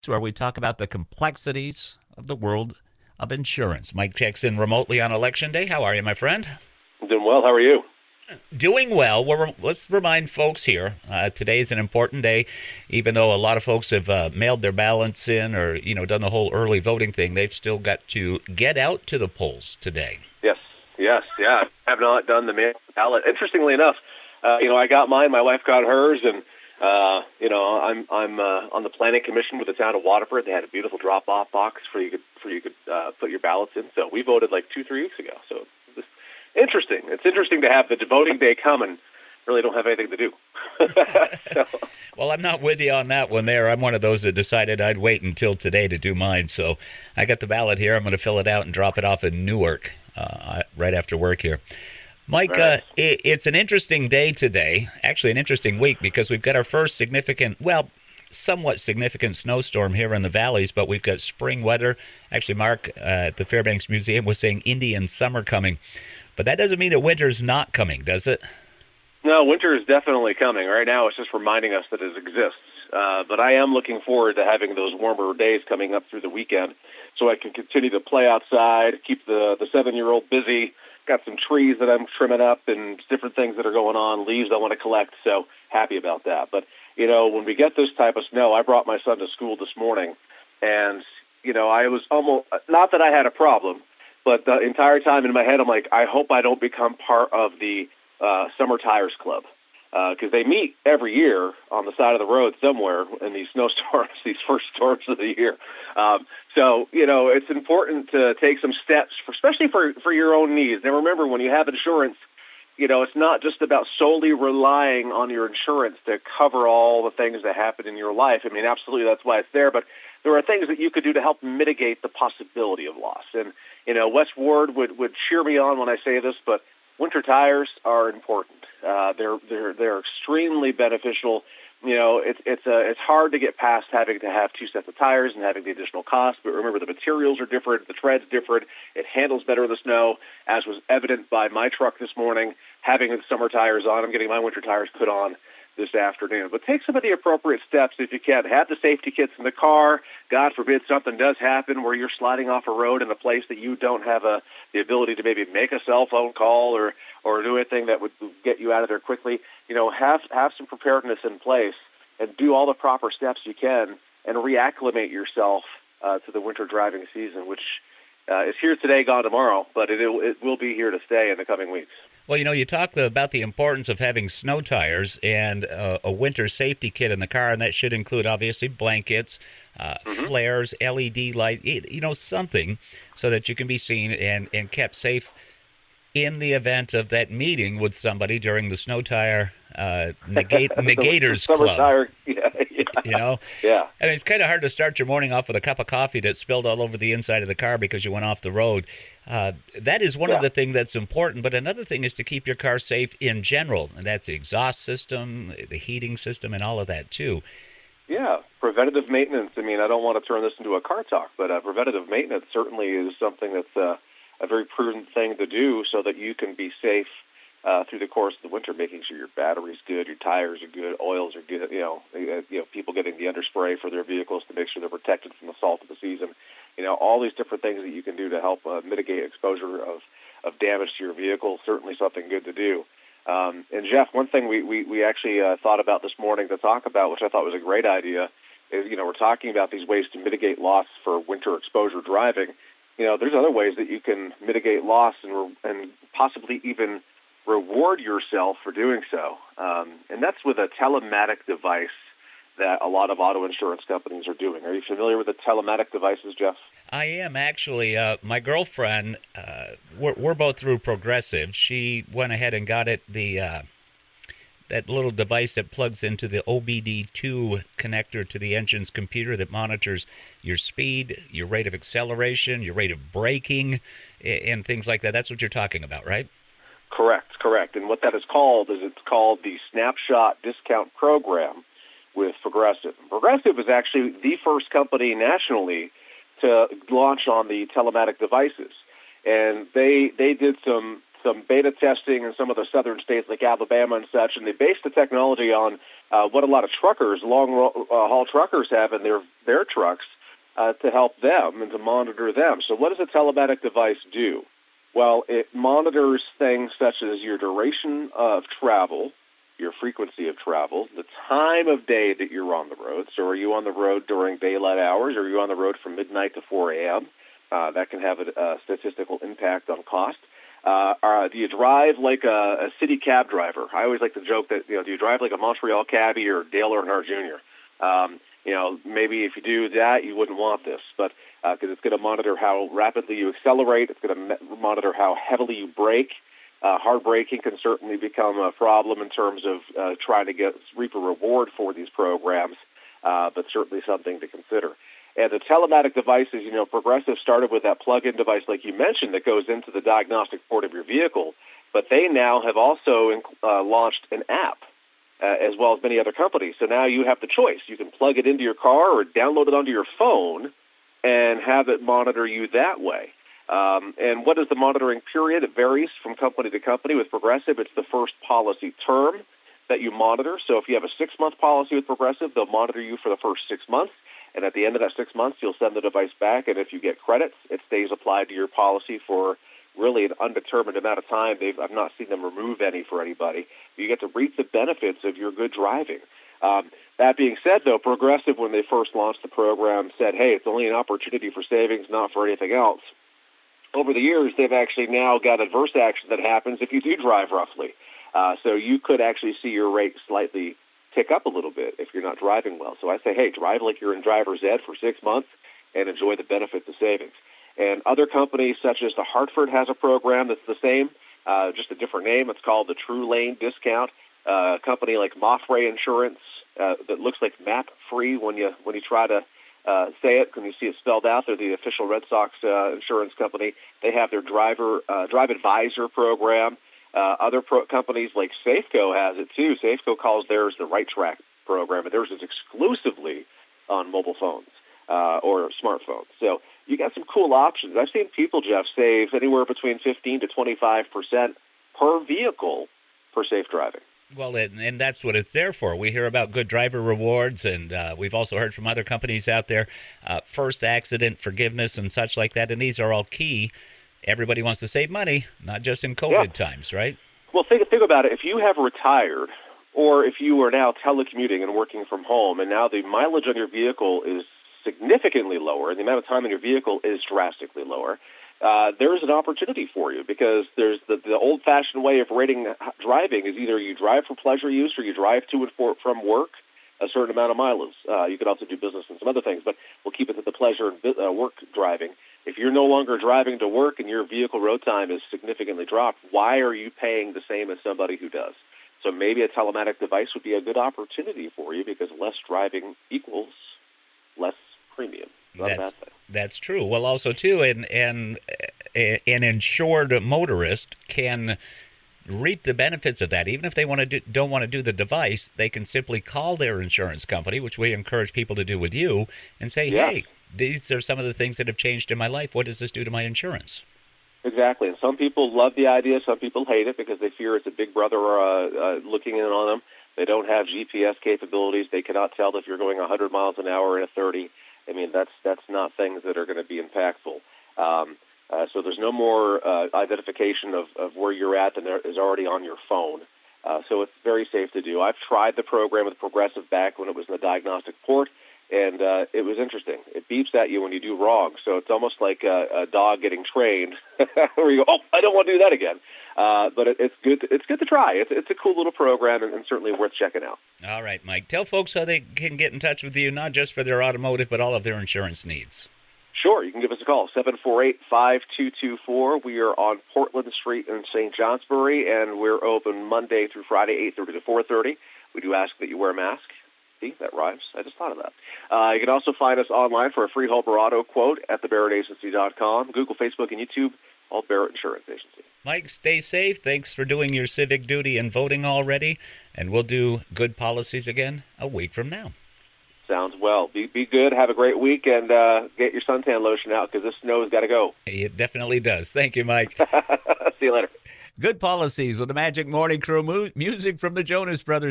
where we talk about the complexities of the world of insurance. Mike checks in remotely on Election Day. How are you, my friend? I'm doing well. How are you? Doing well. Let's remind folks here. Today is an important day, even though a lot of folks have mailed their ballots in or done the whole early voting thing. They've still got to get out to the polls today. Yeah. I have not done the mail ballot. Interestingly enough, I got mine. My wife got hers, and I'm on the planning commission with the town of Waterford. They had a beautiful drop-off box for you could put your ballots in. So we voted like 2-3 weeks ago. So it's interesting. It's interesting to have the voting day come and really don't have anything to do. So. Well, I'm not with you on that one there. I'm one of those that decided I'd wait until today to do mine. So I got the ballot here. I'm going to fill it out and drop it off in Newark right after work here. Mike, Right. it's an interesting day today, actually an interesting week, because we've got our first somewhat significant snowstorm here in the valleys, but we've got spring weather. Actually, Mark at the Fairbanks Museum was saying Indian summer coming, but that doesn't mean that winter's not coming, does it? No, winter is definitely coming. Right now, it's just reminding us that it exists. But I am looking forward to having those warmer days coming up through the weekend so I can continue to play outside, keep the 7-year-old busy. Got some trees that I'm trimming up and different things that are going on, leaves I want to collect, so happy about that. But, when we get this type of snow, I brought my son to school this morning, and, I was almost, not that I had a problem, but the entire time in my head, I'm like, I hope I don't become part of the Summer Tires Club, because they meet every year on the side of the road somewhere in these snowstorms, these first storms of the year. So, it's important to take some steps, especially for your own needs. Now, remember, when you have insurance, it's not just about solely relying on your insurance to cover all the things that happen in your life. I mean, absolutely, that's why it's there. But there are things that you could do to help mitigate the possibility of loss. And, Wes Ward would cheer me on when I say this, but winter tires are important. They're extremely beneficial. It's hard to get past having to have two sets of tires and having the additional cost. But remember, the materials are different, the tread's different. It handles better in the snow, as was evident by my truck this morning. Having the summer tires on, I'm getting my winter tires put on this afternoon. But take some of the appropriate steps if you can. Have the safety kits in the car. God forbid something does happen where you're sliding off a road in a place that you don't have the ability to maybe make a cell phone call or do anything that would get you out of there quickly. Have some preparedness in place and do all the proper steps you can and reacclimate yourself to the winter driving season, which is here today, gone tomorrow, but it will be here to stay in the coming weeks. Well, you talk about the importance of having snow tires and a winter safety kit in the car, and that should include, obviously, blankets, flares, LED light, something so that you can be seen and kept safe in the event of that meeting with somebody during the snow tire negators Summer club. tire, yeah. Yeah. I mean, it's kind of hard to start your morning off with a cup of coffee that spilled all over the inside of the car because you went off the road. That is one of the things that's important. But another thing is to keep your car safe in general. And that's the exhaust system, the heating system, and all of that, too. Yeah, preventative maintenance. I mean, I don't want to turn this into a car talk, but preventative maintenance certainly is something that's a very prudent thing to do so that you can be safe through the course of the winter, making sure your battery's good, your tires are good, oils are good. People getting the underspray for their vehicles to make sure they're protected from the salt of the season. All these different things that you can do to help mitigate exposure of damage to your vehicle. Certainly something good to do. And Jeff, one thing we actually thought about this morning to talk about, which I thought was a great idea, is we're talking about these ways to mitigate loss for winter exposure driving. There's other ways that you can mitigate loss and possibly even reward yourself for doing so. And that's with a telematic device that a lot of auto insurance companies are doing. Are you familiar with the telematic devices, Jeff? I am actually. My girlfriend, we're both through Progressive. She went ahead and got it that little device that plugs into the OBD2 connector to the engine's computer that monitors your speed, your rate of acceleration, your rate of braking, and things like that. That's what you're talking about, right? Correct. And what that is called is it's called the Snapshot Discount Program with Progressive. Progressive is actually the first company nationally to launch on the telematic devices. And they did some some beta testing in some of the southern states like Alabama and such, and they based the technology on what a lot of truckers, long-haul truckers have in their trucks to help them and to monitor them. So what does a telematic device do? Well, it monitors things such as your duration of travel, your frequency of travel, the time of day that you're on the road. So are you on the road during daylight hours, or are you on the road from midnight to 4 a.m.? That can have a statistical impact on cost. Do you drive like a city cab driver? I always like to joke that, do you drive like a Montreal cabbie or Dale Earnhardt Jr.? Maybe if you do that, you wouldn't want this, but because it's going to monitor how rapidly you accelerate, it's going to monitor how heavily you brake. Hard braking can certainly become a problem in terms of trying to reap a reward for these programs, but certainly something to consider. And the telematic devices, Progressive started with that plug-in device like you mentioned that goes into the diagnostic port of your vehicle, but they now have also launched an app, as well as many other companies. So now you have the choice. You can plug it into your car or download it onto your phone and have it monitor you that way. And what is the monitoring period? It varies from company to company. With Progressive, it's the first policy term that you monitor. So if you have a 6-month policy with Progressive, they'll monitor you for the first 6 months. And at the end of that 6 months, you'll send the device back. And if you get credits, it stays applied to your policy for really an undetermined amount of time. I've not seen them remove any for anybody. You get to reap the benefits of your good driving. That being said, though, Progressive, when they first launched the program, said, hey, it's only an opportunity for savings, not for anything else. Over the years, they've actually now got adverse action that happens if you do drive roughly. So you could actually see your rate slightly tick up a little bit if you're not driving well. So I say, hey, drive like you're in driver's ed for 6 months and enjoy the benefits of savings. And other companies, such as the Hartford, has a program that's the same, just a different name. It's called the True Lane Discount. A company like Moffray Insurance that looks like Map Free when you try to say it, when you see it spelled out. They're the official Red Sox insurance company. They have their Drive Advisor program. Other companies like Safeco has it too. Safeco calls theirs the Right Track program, and theirs is exclusively on mobile phones or smartphones. So you got some cool options. I've seen people, Jeff, save anywhere between 15 to 25% per vehicle for safe driving. Well, and that's what it's there for. We hear about good driver rewards, and we've also heard from other companies out there, first accident forgiveness and such like that, and these are all key. Everybody wants to save money, not just in COVID times, right? Well, think about it. If you have retired or if you are now telecommuting and working from home, and now the mileage on your vehicle is significantly lower, and the amount of time in your vehicle is drastically lower, there's an opportunity for you, because there's the old-fashioned way of rating driving is either you drive for pleasure use or you drive to and from work a certain amount of miles. You could also do business and some other things, but we'll keep it to the pleasure and work driving. If you're no longer driving to work and your vehicle road time is significantly dropped, why are you paying the same as somebody who does? So maybe a telematic device would be a good opportunity for you, because less driving equals less premium. That's true. Well, also too, an insured motorist can reap the benefits of that. Even if they don't want to do the device, they can simply call their insurance company, which we encourage people to do with you, and say, hey, these are some of the things that have changed in my life. What does this do to my insurance? Exactly. And some people love the idea. Some people hate it because they fear it's a big brother looking in on them. They don't have GPS capabilities. They cannot tell if you're going 100 miles an hour in a 30. I mean, that's not things that are going to be impactful. So there's no more identification of where you're at than there is already on your phone. So it's very safe to do. I've tried the program with Progressive back when it was in the diagnostic port, and it was interesting. It beeps at you when you do wrong. So it's almost like a dog getting trained where you go, oh, I don't want to do that again. But it's good. It's good to try. It's a cool little program, and certainly worth checking out. All right, Mike. Tell folks how they can get in touch with you, not just for their automotive, but all of their insurance needs. Sure. You can give us a call, 748-5224. We are on Portland Street in St. Johnsbury, and we're open Monday through Friday, 8:30 to 4:30. We do ask that you wear a mask. See, that rhymes. I just thought of that. You can also find us online for a free Hoper Auto quote at thebarrettagency.com, Google, Facebook, and YouTube, all Barrett Insurance Agency. Mike, stay safe. Thanks for doing your civic duty and voting already, and we'll do good policies again a week from now. Sounds well. Be good. Have a great week, and get your suntan lotion out, because this snow has got to go. It definitely does. Thank you, Mike. See you later. Good policies with the Magic Morning Crew. Music from the Jonas Brothers.